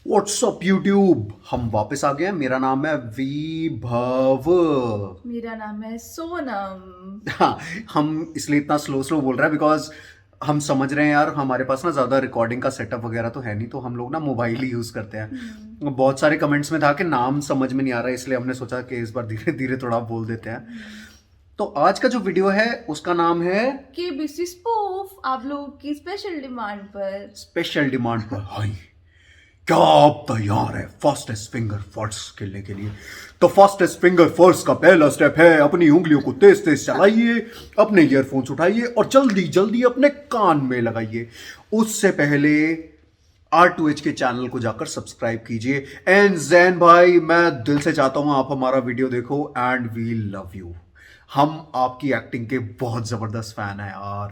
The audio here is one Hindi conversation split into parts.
व्हाट्सअप यूट्यूब, हम वापस आ गए हैं। मेरा नाम है विभव। मेरा नाम है सोनम। हाँ, हम इसलिए इतना स्लो स्लो बोल रहे हैं बिकॉज हम समझ रहे हैं यार, हमारे पास ना ज़्यादा रिकॉर्डिंग का सेटअप वगैरह तो है नहीं, तो हम लोग ना मोबाइल ही यूज़ करते हैं। बहुत सारे कमेंट्स में था कि नाम समझ में नहीं आ रहा है, इसलिए हमने सोचा कि इस बार धीरे धीरे थोड़ा बोल देते हैं। तो आज का जो वीडियो है उसका नाम है केबीसी स्पूफ, आप लोगों की स्पेशल डिमांड पर। स्पेशल डिमांड पर। हाय, क्या आप तैयार है फास्टेस्ट फिंगर फर्स्ट खेलने के लिए? तो फास्टेस्ट फिंगर फर्स्ट का पहला स्टेप है अपनी उंगलियों को तेज तेज चलाइए, अपने ईयरफोन्स उठाइए और जल्दी जल्दी अपने कान में लगाइए। उससे पहले R2H के चैनल को जाकर सब्सक्राइब कीजिए। एंड जैन भाई, मैं दिल से चाहता हूं आप हमारा वीडियो देखो एंड वी लव यू। हम आपकी एक्टिंग के बहुत जबरदस्त फैन है यार।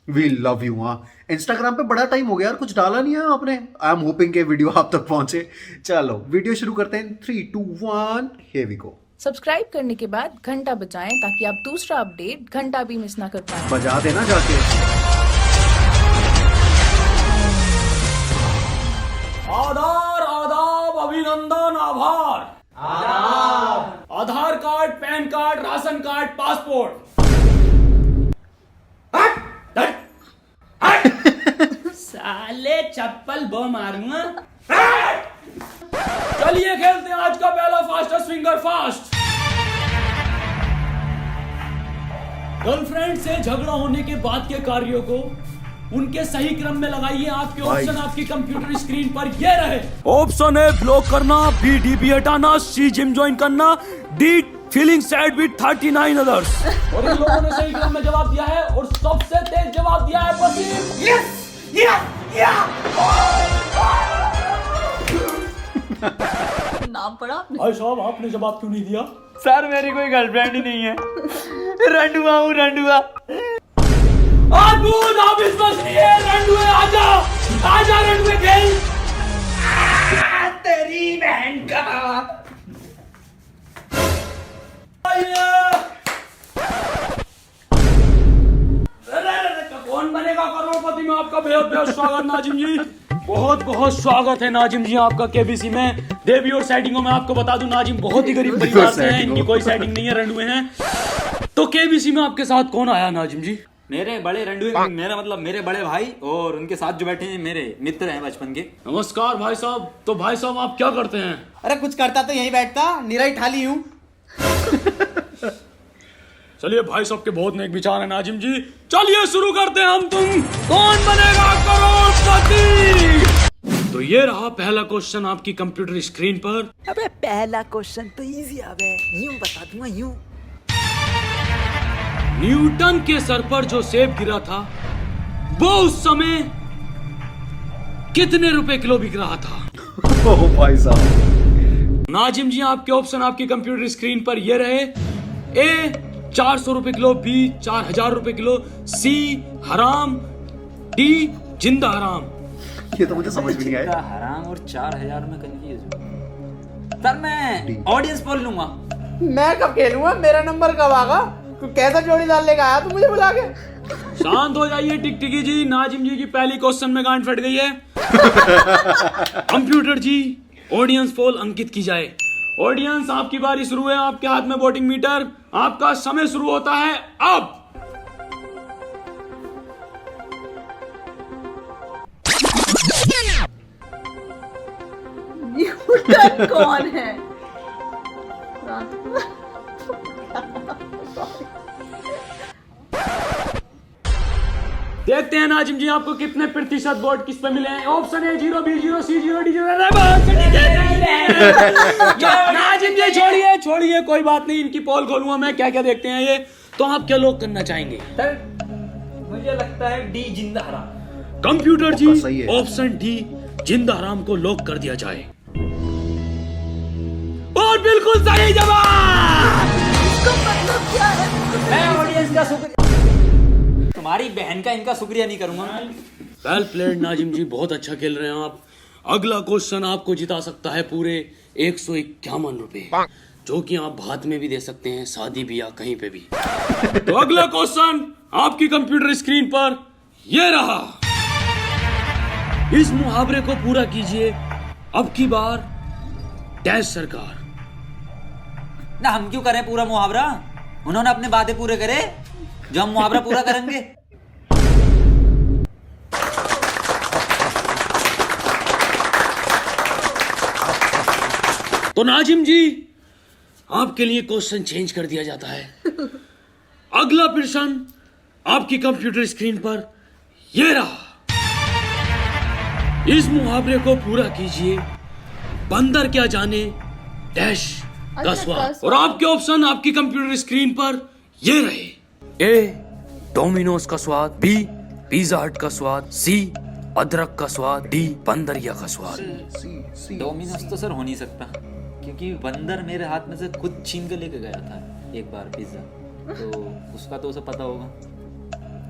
We love you. हाँ, इंस्टाग्राम पे बड़ा टाइम हो गया यार, कुछ डाला नहीं है आपने। आई एम होपिंग के वीडियो आप तक पहुंचे। चलो वीडियो शुरू करते हैं। 3 2 1 हियर वी गो। सब्सक्राइब करने के बाद घंटा बजाएं ताकि आप दूसरा अपडेट घंटा भी मिस ना कर पाएं। बजा देना जाके। आधार, आदाब, अभिनंदन, आभार। Aadhaar card, PAN card, ration card, passport. साले चप्पल बो मारूंगा। चलिए खेलते हैं आज का पहला फास्टेस्ट फिंगर फास्ट। गर्लफ्रेंड से झगड़ा होने के बाद के कार्यों को उनके सही क्रम में लगाइए। आपके ऑप्शन आपकी कंप्यूटर स्क्रीन पर ये रहे। ऑप्शन ए ब्लॉक करना, बी डीपी हटाना, सी जिम ज्वाइन करना, D feeling sad with 39 others. और इन लोगों ने सही क्रम में जवाब दिया है और सबसे तेज जवाब दिया है वसीम। यस नाम पढ़ा आपने? भाई साहब, आपने जवाब क्यों नहीं दिया? सर मेरी कोई गर्लफ्रेंड ही नहीं है। रंडुआ हूँ रंडुआ। आजूद आप इस बस लिए रंडुए, आजा आजा रंडुए खेल। तेरी बहन का। कौन बनेगा करोड़पति में आपका बेहद बेहद स्वागत नाजिम जी। बहुत बहुत स्वागत है नाजिम जी आपका केबीसी में। देवी और सेटिंगों में आपको बता दूं, नाजिम बहुत ही गरीब परिवार से हैं, इनकी कोई सेटिंग नहीं है, रंडुए हैं। तो केबीसी में आपके साथ कौन आया नाजिम जी? मेरे बड़े रंडुए, मेरा मतलब मेरे बड़े भाई और उनके साथ जो बैठे हैं मेरे मित्र हैं बचपन के। नमस्कार भाई साहब। तो भाई साहब आप क्या करते हैं? अरे कुछ करता तो यहीं बैठता, निराई ठाली हूँ। चलिए भाई साहब के बहुत नेक विचार है नाजिम जी। चलिए शुरू करते हैं हम तुम कौन बनेगा करोड़पति। तो ये रहा पहला क्वेश्चन आपकी कंप्यूटर स्क्रीन पर। अबे पहला क्वेश्चन तो इजी अबे, यूं बता दूंगा यूं। न्यूटन के सर पर जो सेब गिरा था वो उस समय कितने रुपए किलो बिक रहा था? ओ भाई साहब। नाजिम जी आपके ऑप्शन आपकी कंप्यूटर स्क्रीन पर ये रहे। ए 400 रुपए किलो, बी 4000 रुपए किलो, सी हराम, डी जिंदा हराम। ये तो मुझे समझ में नहीं आया। हराम और 4000 में कंफ्यूज हूँ। सर मैं ऑडियंस पोल लूंगा। मैं कब खेलूंगा? मेरा नंबर कब आगा? कैसा जोड़ीदार लेकर आया तू मुझे बुला के? शांत हो जाइए टिकटिकी जी। नाजिम जी की पहली क्वेश्चन में गांड फट गई है। कंप्यूटर जी ऑडियंस पोल अंकित की जाए। ऑडियंस आपकी बारी शुरू है। आपके हाथ में वोटिंग मीटर, आपका समय शुरू होता है अब। न्यूटन कौन है? देखते हैं नाजिम जी आपको कितने प्रतिशत वोट किस पे मिले हैं। ऑप्शन है 0, B 0, C 0, D 0। नाजिम जी छोड़िए छोड़िए, कोई बात नहीं, इनकी पोल खोलूंगा मैं। क्या क्या देखते हैं ये। तो आप क्या लोग करना चाहेंगे? सर मुझे लगता है डी जिंदा हराम। कंप्यूटर जी सही है। ऑप्शन डी जिंदा हराम को लॉक कर दिया जाए। और बिल्कुल सही जवाब। इसका मतलब क्या है? मैं ऑडियंस का शुक्रिया, तुम्हारी बहन का इनका शुक्रिया नहीं करूंगा। वेल प्लेड नाजिम जी, बहुत अच्छा खेल रहे हैं आप। अगला क्वेश्चन आपको जिता सकता है पूरे 151 रुपए, जो कि आप भात में भी दे सकते हैं, शादी भी या कहीं पे भी। तो अगला क्वेश्चन आपकी कंप्यूटर स्क्रीन पर ये रहा। इस मुहावरे को पूरा कीजिए। अब की बार डैश सरकार। ना हम क्यों करें पूरा मुहावरा? उन्होंने अपने वादे पूरे करे जो हम मुहावरा पूरा करेंगे। तो नाजिम जी, आपके लिए क्वेश्चन चेंज कर दिया जाता है। अगला प्रश्न आपकी कंप्यूटर स्क्रीन पर ये रहा। इस मुहावरे को पूरा कीजिए। बंदर क्या जाने डैश का स्वाद। और आपके ऑप्शन आपकी कंप्यूटर स्क्रीन पर ये रहे। ए डोमिनोज का स्वाद, बी पिज्जा हट का स्वाद, सी अदरक का स्वाद, डी बंदरिया का स्वाद। डोमिनोज तो सर हो नहीं सकता, क्योंकि बंदर मेरे हाथ में से खुद छीन के लेके गया था एक बार पिज्जा, तो उसका तो उसे पता होगा।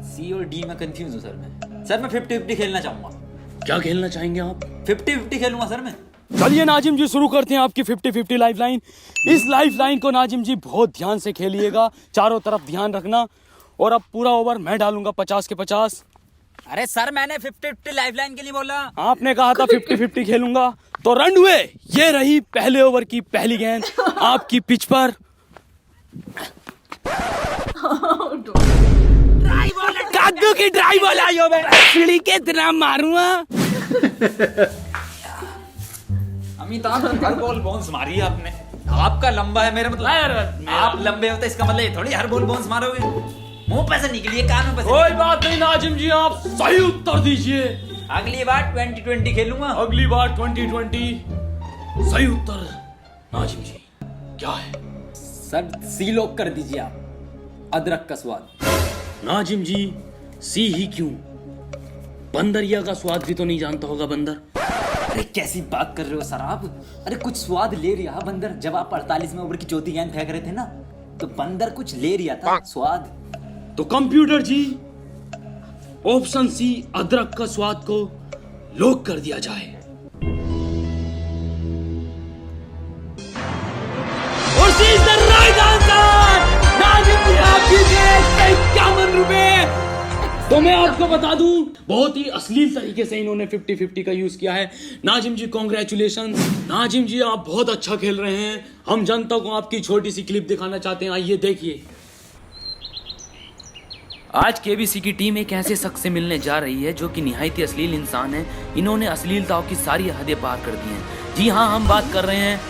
सी और डी में कंफ्यूज हूँ सर मैं 50-50 खेलना चाहूंगा। क्या खेलना चाहेंगे आप? 50-50 खेलूंगा सर मैं। चलिए नाजिम जी, शुरू करते हैं आपकी 50-50 लाइफ लाइन। इस लाइफ लाइन को नाजिम जी बहुत ध्यान से खेलिएगा, चारों तरफ ध्यान रखना। और अब पूरा ओवर मैं डालूंगा 50 के 50। अरे सर मैंने 50-50 लाइफ लाइन के लिए बोला। आपने कहा था 50-50 खेलूंगा, तो रन हुए। ये रही पहले ओवर की पहली गेंद आपकी पिच पर। कादू की ड्राई बॉल आई हो, मैं कितना मारूंगा। अमिताभ हर बॉल बाउंस मारी है आपने। आपका लंबा है, मेरा मतलब आप लंबे होते इसका मतलब ये थोड़ी हर बॉल बाउंस मारोगे। मुंह पे से निकली है, कानों पे से। कोई बात नहीं नाजिम जी, आप सही उत्तर दीजिए। अगली बार 20-20 खेलूंगा। अगली बार 20-20 सही उत्तर। नाजिम जी क्या है? सर सी लॉक कर दीजिए आप, अदरक का स्वाद। नाजिम जी सी ही क्यों? बंदरिया का स्वाद भी तो नहीं जानता होगा बंदर। अरे कैसी बात कर रहे हो सर आप? अरे कुछ स्वाद ले रहा बंदर। जब आप 48 में ओवर की चौथी गेंद फेंक रहे थे ना, तो बंदर कुछ ले रहा था स्वाद। तो कंप्यूटर जी, ऑप्शन सी अदरक का स्वाद को लॉक कर दिया जाए। और C is the right answer. Nazim ji आप जीते 51 रुपए। तो मैं आपको बता दूं, बहुत ही अश्लील तरीके से इन्होंने 50-50 का यूज किया है। नाजिम जी कॉन्ग्रेचुलेशन। नाजिम जी आप बहुत अच्छा खेल रहे हैं। हम जनता को आपकी छोटी सी क्लिप दिखाना चाहते हैं, आइए देखिए। आज केबीसी की टीम एक ऐसे शख्स से मिलने जा रही है जो कि निहायती अश्लील इंसान है। इन्होंने अश्लीलताओं की सारी हदें पार कर दी हैं। जी हाँ, हम बात कर रहे हैं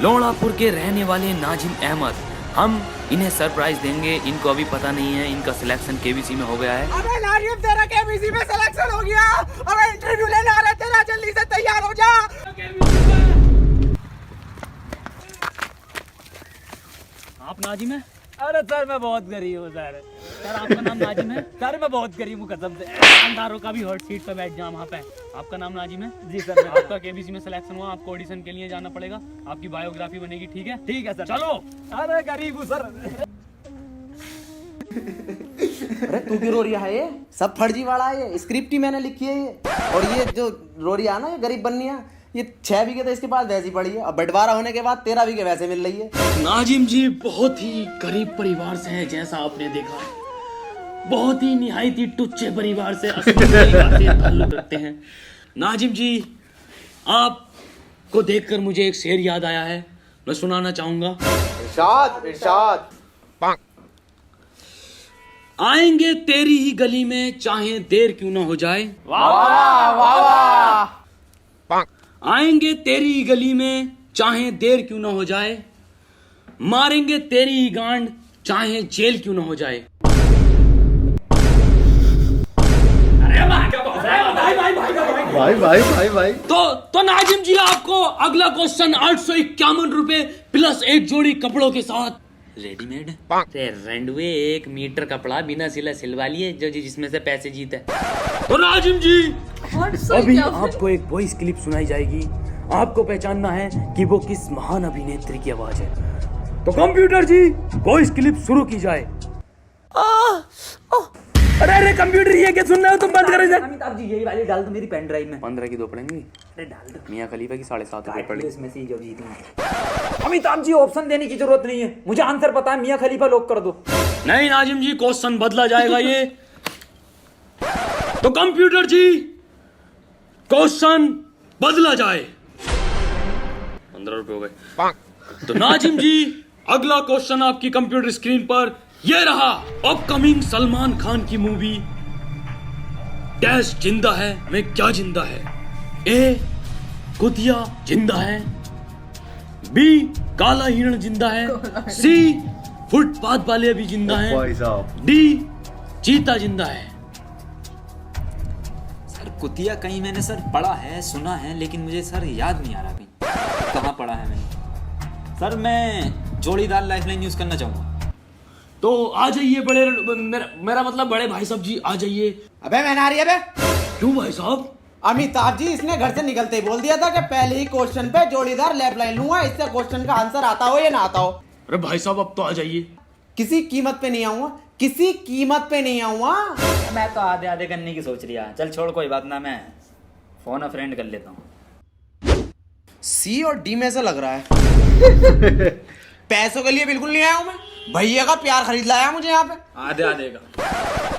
लोणापुर के रहने वाले नाजिम अहमद। हम इन्हें सरप्राइज देंगे। इनको अभी पता नहीं है इनका सिलेक्शन केबीसी में हो गया है। अबे नाजिम, तेरा केबीसी में सिलेक्शन हो गया। अबे इंटरव्यू लेने आ रहा है तेरा, जल्दी से तैयार हो जा। आप नाजिम है? अरे सर मैं बहुत गरीब हूँ सर। सर आपका नाम नाजिम है? सर मैं बहुत गरीब हूँ कसम से। दुकानदारों का भी हॉट सीट पे बैठ जाओ वहाँ पे। आपका नाम नाजिम है? जी सर। आपका केबीसी में सिलेक्शन हुआ, आपको ऑडिशन के लिए जाना पड़ेगा। आपकी बायोग्राफी बनेगी, ठीक है? ठीक है सर। चलो। अरे गरीब हूँ सर। अरे तू क्यों रो रहा है? ये सब फर्जी वाला है, ये स्क्रिप्ट ही मैंने लिखी है ये। और ये जो रो रही है ना, ये गरीब बन्नी है, ये 6 बीघे तो इसके पास वैसी पड़ी है। अब बंटवारा होने के बाद 13 बीघे वैसे मिल रही है। नाजिम जी बहुत ही गरीब परिवार से हैं, जैसा आपने देखा है। बहुत ही निहायती टुच्चे परिवार से ताल्लुक रखते हैं। नाजिम जी आपको देखकर मुझे एक शेर याद आया है, मैं सुनाना चाहूंगा। इरशाद इरशाद। आएंगे तेरी ही गली में चाहे देर क्यों ना हो जाए। वाह वाह वाह। आएंगे तेरी ही गली में चाहे देर क्यों ना हो जाए। मारेंगे तेरी ही गांड चाहे जेल क्यों ना हो जाए। भाई तो नाजिम जी आपको अगला क्वेश्चन 851 रुपए प्लस एक जोड़ी कपड़ों के साथ। रेडीमेड। रेंडवे 1 मीटर कपड़ा बिना सिला सिलवा लिए, जो जिसमें से पैसे जीते। तो नाजिम जी What's अभी so आपको एक वॉइस क्लिप सुनाई जाएगी। आपको पहचानना है कि वो किस महान अभिनेत्री की आवाज है। तो कंप्यूटर जी वॉइस क्लिप शुरू की जाए। अरे अरे कंप्यूटर, ये क्या सुन रहे हो तुम? बंद करो इधर। अमिताभ जी यही वाली डाल दो मेरी पेन ड्राइव में। 15 की 2 पड़ेंगी। अरे डाल दो। मियाँ खलीफा की 7.5 रुपए पड़ी। इसमें से जो जीती। अमिताभ जी ऑप्शन देने की जरूरत नहीं है, मुझे आंसर पता है। मियाँ खलीफा लॉक कर दो। नहीं नाजिम जी, क्वेश्चन बदला जाएगा ये। तो कंप्यूटर जी क्वेश्चन बदला जाए। 15 रुपए हो गए। तो नाजिम जी, अगला क्वेश्चन आपकी कंप्यूटर स्क्रीन पर ये रहा। अपकमिंग सलमान खान की मूवी डैश जिंदा है में क्या जिंदा है? ए कुतिया जिंदा है, बी काला हिरण जिंदा है, सी फुटपाथ वाले भी जिंदा है, भाई साहब डी चीता जिंदा है। सर कुतिया कहीं मैंने सर पढ़ा है, सुना है, लेकिन मुझे सर याद नहीं आ रहा कहीं कहाँ पढ़ा है मैंने। सर मैं जोड़ीदार लाइफलाइन यूज करना चाहूंगा। तो आ जाइए बड़े, मेरा मतलब बड़े भाई साहब जी आ जाइए। अबे मैं आ रही है बे। क्यों भाई साहब? अमिताभ जी, इसने घर से निकलते ही बोल दिया था कि पहले ही क्वेश्चन पे जोड़ीदार लाइफलाइन लूंगा, इससे क्वेश्चन का आंसर आता हो या ना आता हो। अरे भाई साहब अब तो आ जाइए। किसी कीमत पे नहीं आऊंगा, किसी कीमत पे नहीं आऊंगा। मैं तो आधे आधे करने की सोच रहा। चल छोड़, कोई बात ना, मैं फोन अ फ्रेंड कर लेता हूँ। सी और डी में से लग रहा है। पैसों के लिए बिल्कुल नहीं आया हूं मैं, भैया का प्यार खरीद लाया मुझे यहाँ पे। आधे आधे का।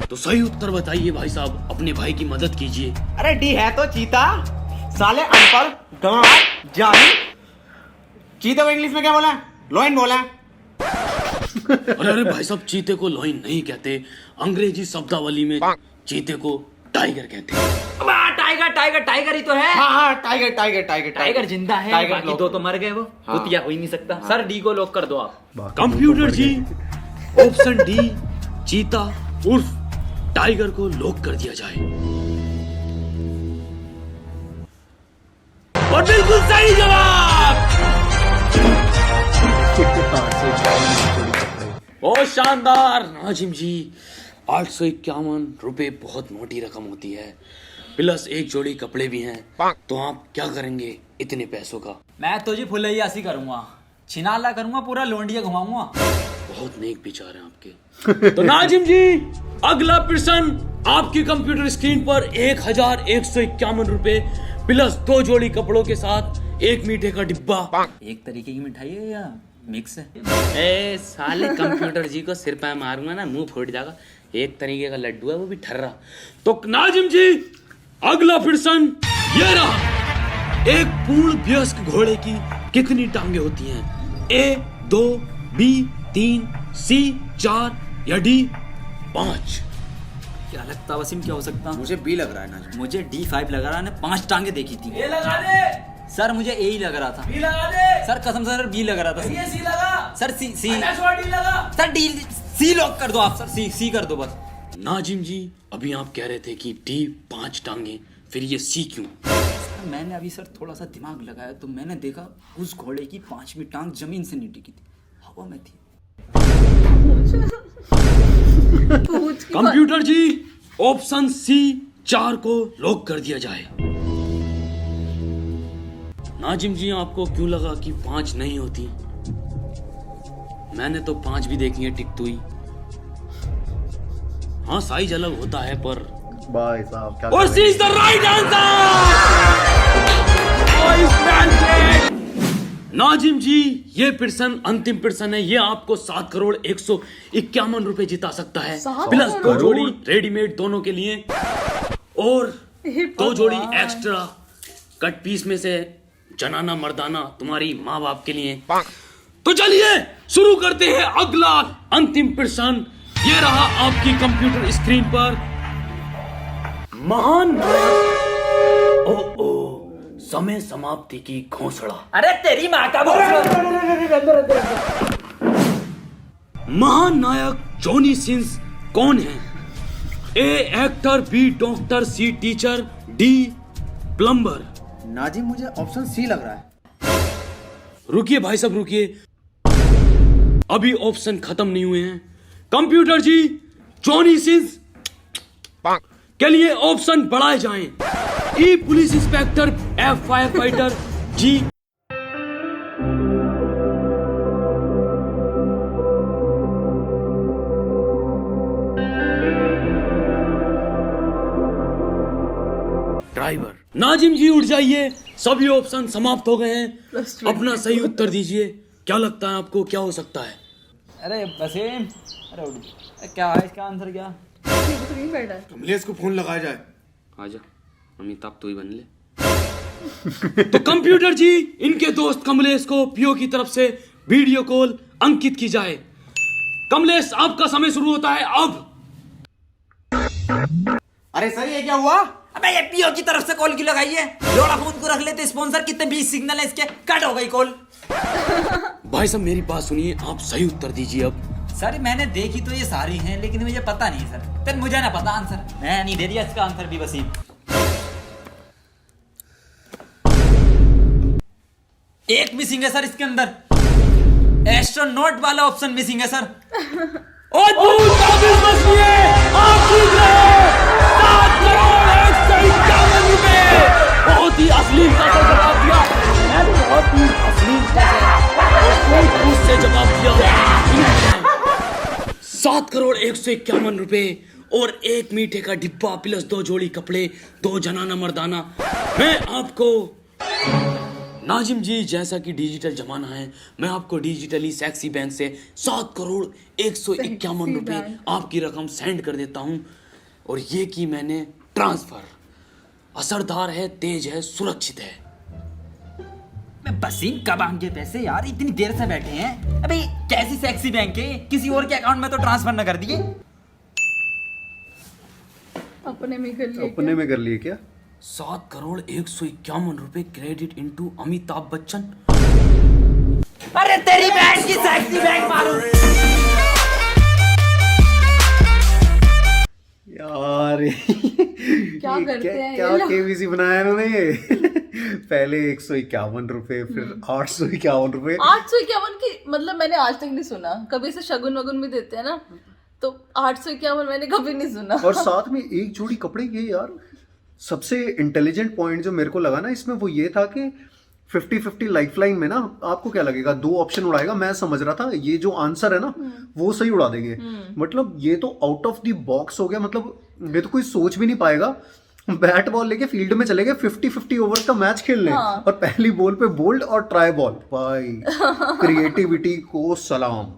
तो सही उत्तर बताइए भाई साहब, अपने भाई की मदद कीजिए। अरे डी है तो चीता, साले अनपढ़ गंवार जाहिल। चीते को इंग्लिश में क्या बोला है? लोइन बोला है। अरे भाई साहब, चीते को लोइन नहीं कहते, अंग्रेजी शब्दावली में चीते को टाइगर कहते हैं। टाइगर टाइगर टाइगर ही तो है। हाँ टाइगर टाइगर टाइगर टाइगर जिंदा है, टाइगर बाकी लोग। दो तो मर गए। वो कुतिया हो ही नहीं सकता। सर डी को लॉक कर दो आप। कंप्यूटर जी, ऑप्शन डी चीता उर्फ टाइगर को लॉक कर दिया जाए। और बिल्कुल सही जवाब। ओ शानदार नाजिम जी, 851 रुपए बहुत मोटी रकम होती है, प्लस एक जोड़ी कपड़े भी हैं। तो आप क्या करेंगे इतने पैसों का? मैं तो जी फुलैयासी करूंगा, छिनाला करूंगा, पूरा लोंडिया घुमाऊंगा। बहुत नेक विचार हैं आपके। तो नाजिम जी, अगला प्रश्न आपकी कंप्यूटर स्क्रीन पर 1151 रुपए प्लस 2 जोड़ी कपड़ों के साथ एक मीठे का डिब्बा। एक तरीके की मिठाई है या मिक्स है? ए साले कंप्यूटर जी को सिर पे मारूंगा ना, मुंह फूट जाएगा। एक तरीके का लड्डू है, वो भी ठर्रा। तो नाजिम जी, अगला प्रश्न ये रहा। एक पूर्ण वयस्क घोड़े की कितनी टांगे होती हैं? ए 2, बी 3, सी 4 या डी 5? क्या लगता वसीम, क्या हो सकता? मुझे बी लग रहा है ना। मुझे D5 लग रहा है। 5 टांगे देखी थी। ये लगा दे। सर मुझे ए ही लग रहा था। बी लगा दे। सर कसम से सर बी लग रहा था। ये सी लगा। सर सी सी डी लगा। सर डी सी लॉक कर दो आप। सर सी सी कर दो बस। नाजिम जी, अभी आप कह रहे थे कि डी 5 टांगे, फिर ये सी क्यों? सर मैंने अभी सर थोड़ा सा दिमाग लगाया तो मैंने देखा उस घोड़े की 5वीं टांग जमीन से नहीं टिकी थी, हवा में थी। कंप्यूटर जी, ऑप्शन सी 4 को लॉक कर दिया जाए। नाजिम जी, आपको क्यों लगा कि 5 नहीं होती? मैंने तो 5 भी देखी है टिकटुई। हाँ, साइज अलग होता है पर। भाई साहब क्या और C is the right answer. Nazim ji, ये प्रश्न अंतिम प्रश्न है। ये आपको 7,151 रुपए जिता सकता है, 7 प्लस 2 करोड़? जोड़ी रेडीमेड दोनों के लिए और 2 जोड़ी एक्स्ट्रा कट पीस में से जनाना मर्दाना तुम्हारी माँ बाप के लिए। तो चलिए शुरू करते हैं अगला अंतिम प्रश्न। ये रहा आपकी कंप्यूटर स्क्रीन पर। महान ओ समय समाप्ति की घोषणा। अरे तेरी माँ का महान नायक जॉनी सिंस कौन है? A actor, B doctor, C teacher, D plumber. Nazim, मुझे ऑप्शन सी लग रहा है। रुकिए भाई साहब, रुकिए, अभी ऑप्शन खत्म नहीं हुए हैं। कंप्यूटर जी, जॉनी सिंस के लिए ऑप्शन बढ़ाए जाएं। E police inspector, F fire fighter, G driver. Nazim ji उठ जाइए, सभी ऑप्शन समाप्त हो गए हैं। अपना सही उत्तर दीजिए। क्या लगता है आपको, क्या हो सकता है? अरे वसीम, अरे उठ। क्या है इसका आंसर? क्या बैठा है? कमलेश को फोन लगाया जाए। आजा, अमिताभ तू ही बन ले। तो कंप्यूटर जी, इनके दोस्त कमलेश को पीओ की तरफ से वीडियो कॉल अंकित की जाए। कमलेश, आपका समय शुरू होता है अब। अरे सर ये क्या हुआ? अबे ये पीओ की तरफ से कॉल क्यों लगाई है? लोड़ा फोन को रख लेते स्पॉन्सर, कितने 20 सिग्नल है इसके, कट हो गई कॉल। भाई साहब मेरी बात सुनिए, आप सही उत्तर दीजिए अब। सर मैंने देखी तो ये सारी हैं, लेकिन मुझे पता नहीं सर। तो मुझे ना पता आंसर, मैं नहीं दे दिया इसका आंसर भी वसीम। एक मिसिंग है सर इसके अंदर, एस्ट्रोनॉट वाला ऑप्शन मिसिंग है सर। और आप जीत रहे हैं 7,151,000 रुपए। बहुत ही अश्लीलता से जवाब दिया, मैंने बहुत ही अश्लीलता से जवाब दिया। 7,151,000 रुपए और 1 मीठे का डिब्बा प्लस 2 जोड़ी कपड़े, 2 जनाना मर्दाना। मैं आपको नाजिम जी, जैसा कि डिजिटल जमाना है, मैं आपको डिजिटली सेक्सी बैंक से 7,151,000 रुपए आपकी रकम सेंड कर देता हूं। और ये की मैंने ट्रांसफर। असरदार है, तेज है, सुरक्षित है। मैं वसीम कब आएंगे पैसे यार, इतनी देर से बैठे हैं। अबे कैसी सेक्सी बैंक है, किसी और के अकाउंट में तो ट्रांसफर न कर दिए। अपने में कर लिए अपने में कर लिए क्या? 7,151,000 रुपए क्रेडिट इनटू अमिताभ बच्चन। अरे तेरी बैंक की सेक्सी बैंक मारो यार। क्या करते हैं क्या ये लोग? केबीसी बनाया इन्होंने ये? पहले 151 रुपए, फिर 851 रुपए। 851 की मतलब मैंने आज तक नहीं सुना। कभी ऐसे शगुन वगुन भी देते हैं ना, तो 851 मैंने कभी नहीं सुना। और साथ में एक जोड़ी कपड़े। ये यार सबसे इंटेलिजेंट पॉइंट जो मेरे को लगा ना इसमें, वो ये था कि 50-50 लाइफलाइन में ना, आपको क्या लगेगा 2 ऑप्शन उड़ाएगा। मैं समझ रहा था ये जो आंसर है ना वो सही उड़ा देंगे। मतलब ये तो आउट ऑफ द बॉक्स हो गया। मतलब ये तो कोई सोच भी नहीं पाएगा। बैट बॉल लेके फील्ड में चले गए, 50-50 ओवर का मैच खेलने। और पहली बॉल पे बोल्ड और ट्राई बॉल। भाई क्रिएटिविटी को सलाम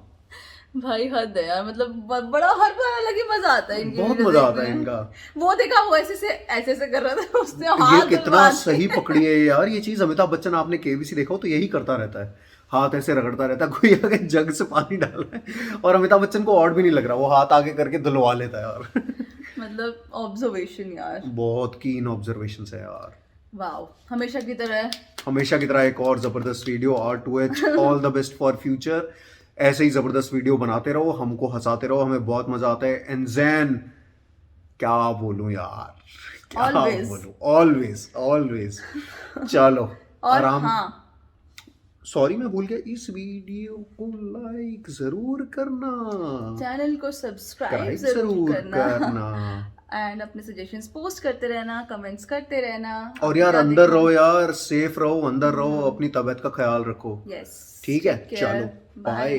भाई, हद है यार। मतलब बड़ा हर बार अलग ही मजा आता है इनकी बहुत वीडियो मजा देखने आता है में। इनका। वो देखा, वो ऐसे कर रहा था, उसने ये हाथ कितना बांध के- सही पकड़ी है यार ये चीज। अमिताभ बच्चन आपने केबीसी देखा हो तो यही करता रहता है, हाथ ऐसे रगड़ता रहता है। कोई अगर जग से पानी डाल रहा है और अमिताभ बच्चन को और भी नहीं लग रहा, वो हाथ आगे करके धुलवा लेता है यार। मतलब ऑब्जर्वेशन यार, बहुत कीन ऑब्जर्वेशन है यार। वाओ। हमेशा की तरह हमेशा की तरह एक और जबरदस्त video R2H, all the best for future. ऐसे ही जबरदस्त वीडियो बनाते रहो, हमको हंसाते रहो, हमें बहुत मजा आता है। एंड ज़ैन क्या बोलूं यार, क्या Always. बोलूं, ऑलवेज ऑलवेज। चलो और आराम। हाँ, सॉरी मैं भूल गया, इस वीडियो को लाइक जरूर करना, चैनल को सब्सक्राइब सब्सक्राइब जरूर करना करना। एंड अपने सजेशंस पोस्ट करते रहना, कमेंट्स करते रहना। और यार अंदर रहो यार, सेफ रहो, अंदर रहो, अपनी तबीयत का ख्याल रखो। यस, ठीक है, चलो बाय।